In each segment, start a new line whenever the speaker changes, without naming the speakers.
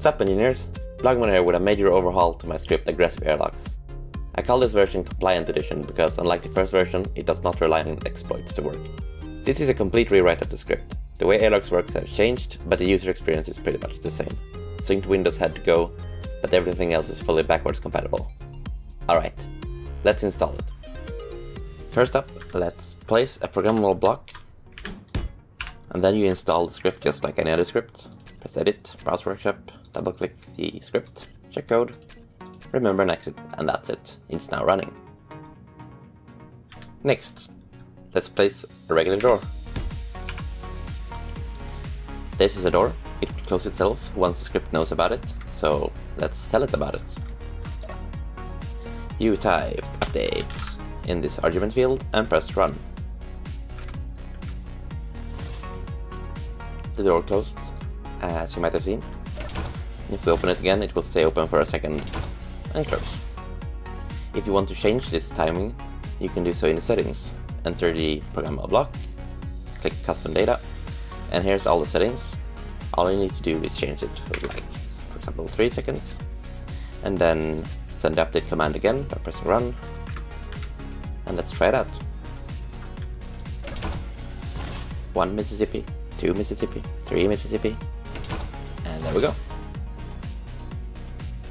up, engineers? Blogman here with a major overhaul to my script Aggressive Airlocks. I call this version Compliant Edition because unlike the first version, it does not rely on exploits to work. This is a complete rewrite of the script. The way airlocks work have changed, but the user experience is pretty much the same. Synced windows had to go, but everything else is fully backwards compatible. Alright, let's install it. First up, let's place a programmable block, and then you install the script just like any other script. Press Edit, Browse Workshop, double click the script, check code, remember and exit, and that's it. It's now running. Next, let's place a regular door. This is a door. It will close itself once the script knows about it, so let's tell it about it. You type update in this argument field and press run. The door closed, as you might have seen. If we open it again, it will stay open for a second and close. If you want to change this timing, you can do so in the settings. Enter the programmable block, click custom data, and here's all the settings. All you need to do is change it for, like, for example, 3 seconds, and then send the update command again by pressing run, and let's try it out. 1 Mississippi, 2 Mississippi, 3 Mississippi, and there we go.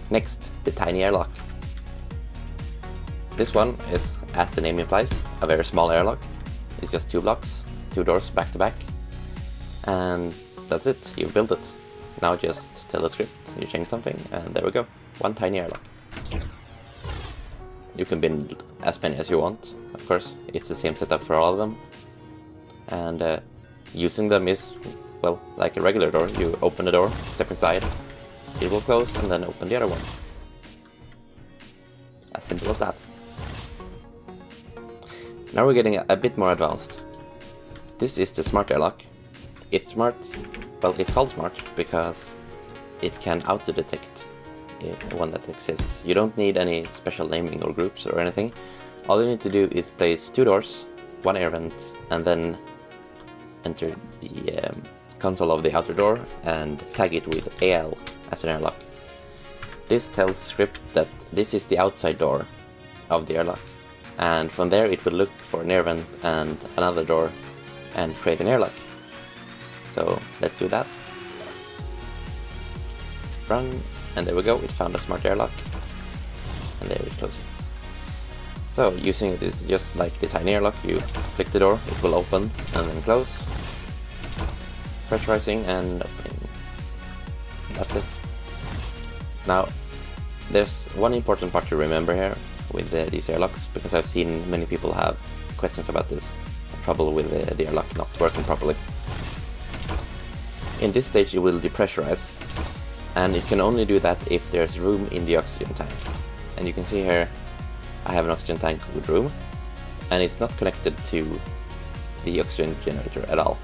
Next, the tiny airlock. This one is, as the name implies, a very small airlock. It's just 2 blocks, 2 doors back to back, and that's it, you built it. Now just tell the script you change something, and there we go, 1 tiny airlock. You can build as many as you want, of course, it's the same setup for all of them. And using them is, well, like a regular door. You open the door, step inside, it will close, and then open the other one. As simple as that. Now we're getting a bit more advanced. This is the smart airlock. It's smart, well, it's called smart because it can auto-detect one that exists. You don't need any special naming or groups or anything. All you need to do is place 2 doors, 1 air vent, and then enter the console of the outer door and tag it with AL as an airlock. This tells the script that this is the outside door of the airlock, and from there it will look for an air vent and another door and create an airlock. So let's do that. Run, and there we go, it found a smart airlock, and there it closes. So using it is just like the tiny airlock. You click the door, it will open and then close, pressurizing and opening. That's it. Now, there's one important part to remember here with these airlocks, because I've seen many people have questions about this, trouble with the airlock not working properly. In this stage it will depressurize, and it can only do that if there's room in the oxygen tank. And you can see here I have an oxygen tank with room, and it's not connected to the oxygen generator at all.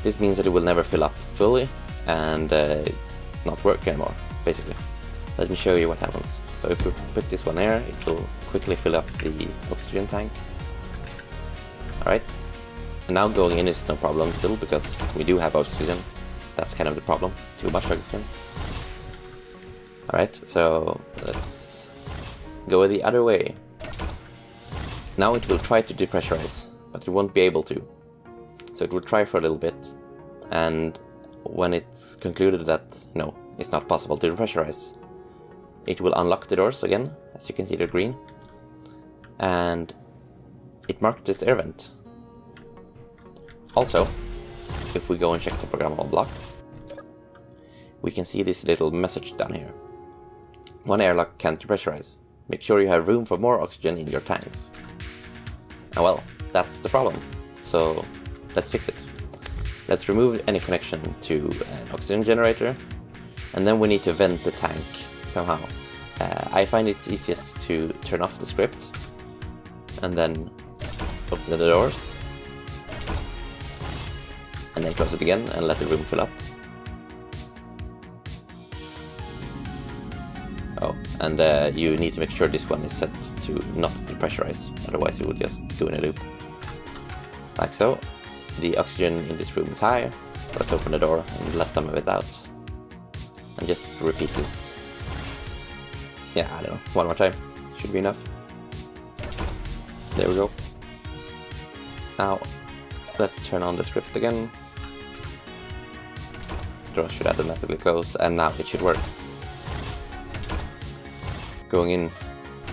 This means that it will never fill up fully and not work anymore, basically. Let me show you what happens. So if we put this one there, it will quickly fill up the oxygen tank. Alright. And now going in is no problem still, because we do have oxygen. That's kind of the problem, too much oxygen. Alright, so let's go the other way. Now it will try to depressurize, but it won't be able to. So it will try for a little bit, and when it's concluded that no, it's not possible to depressurize, it will unlock the doors again, as you can see they're green, and it marked this air vent. Also, if we go and check the programmable block, we can see this little message down here. 1 airlock can't depressurize. Make sure you have room for more oxygen in your tanks. And well, that's the problem. So let's fix it. Let's remove any connection to an oxygen generator, and then we need to vent the tank somehow. I find it's easiest to turn off the script and then open the doors, and then close it again and let the room fill up. Oh, and you need to make sure this one is set to not depressurize, otherwise it will just go in a loop. Like so. The oxygen in this room is high. Let's open the door and let some of it out. and just repeat this. Yeah, I don't know, one more time. Should be enough. There we go. Now, let's turn on the script again. The door should automatically close, and now it should work. Going in,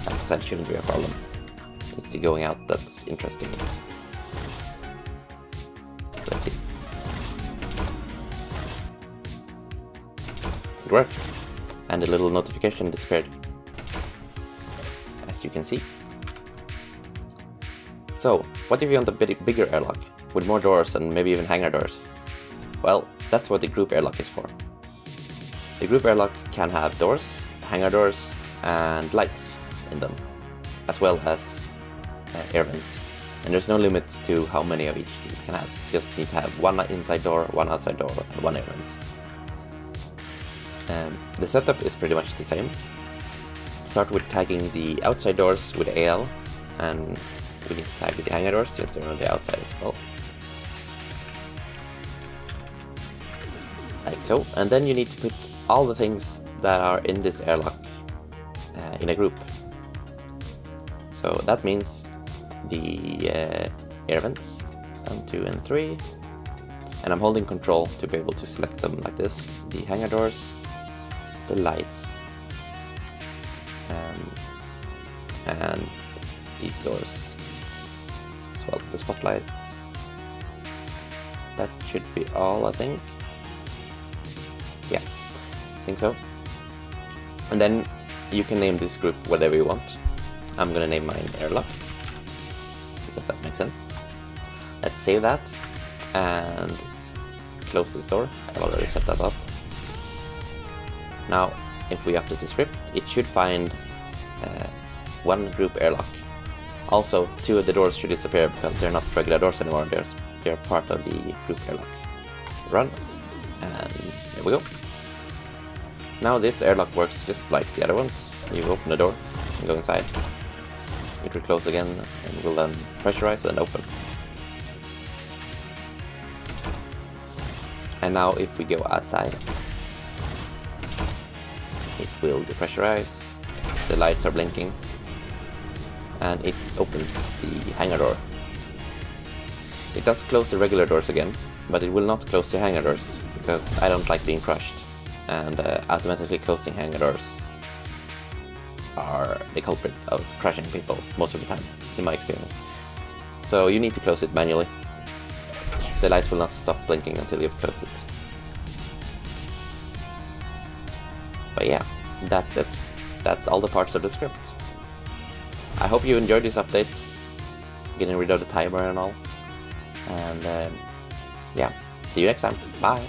as I said, shouldn't be a problem. It's the going out that's interesting. Let's see. It worked, and the little notification disappeared, as you can see. So, what if you want a bit bigger airlock, with more doors and maybe even hangar doors? Well, that's what the group airlock is for. The group airlock can have doors, hangar doors, and lights in them, as well as air vents. And there's no limit to how many of each it can have. You just need to have one inside door, one outside door, and one air vent. The setup is pretty much the same. Start with tagging the outside doors with AL, and we need to tag the hangar doors since they're on the outside as well. Like so, and then you need to put all the things that are in this airlock in a group. So that means the air vents, 1, 2, and 3, and I'm holding control to be able to select them like this. The hangar doors, the lights, and these doors, as well as the spotlight. That should be all, I think. Yeah, I think so. And then you can name this group whatever you want. I'm gonna name mine Airlock, because that makes sense. Let's save that, and close this door. I've already set that up. Now, if we update the script, it should find one group airlock. Also, 2 of the doors should disappear because they're not regular doors anymore, they're part of the group airlock. Run, and there we go. Now this airlock works just like the other ones. You open the door and go inside. It will close again and will then pressurize and open. And now if we go outside, it will depressurize, the lights are blinking, and it opens the hangar door. It does close the regular doors again, but it will not close the hangar doors, because I don't like being crushed, and automatically closing hangar doors are the culprit of crushing people most of the time, in my experience. So you need to close it manually. The lights will not stop blinking until you've closed it. But yeah, that's it. That's all the parts of the script. I hope you enjoyed this update, getting rid of the timer and all. And yeah, see you next time. Bye!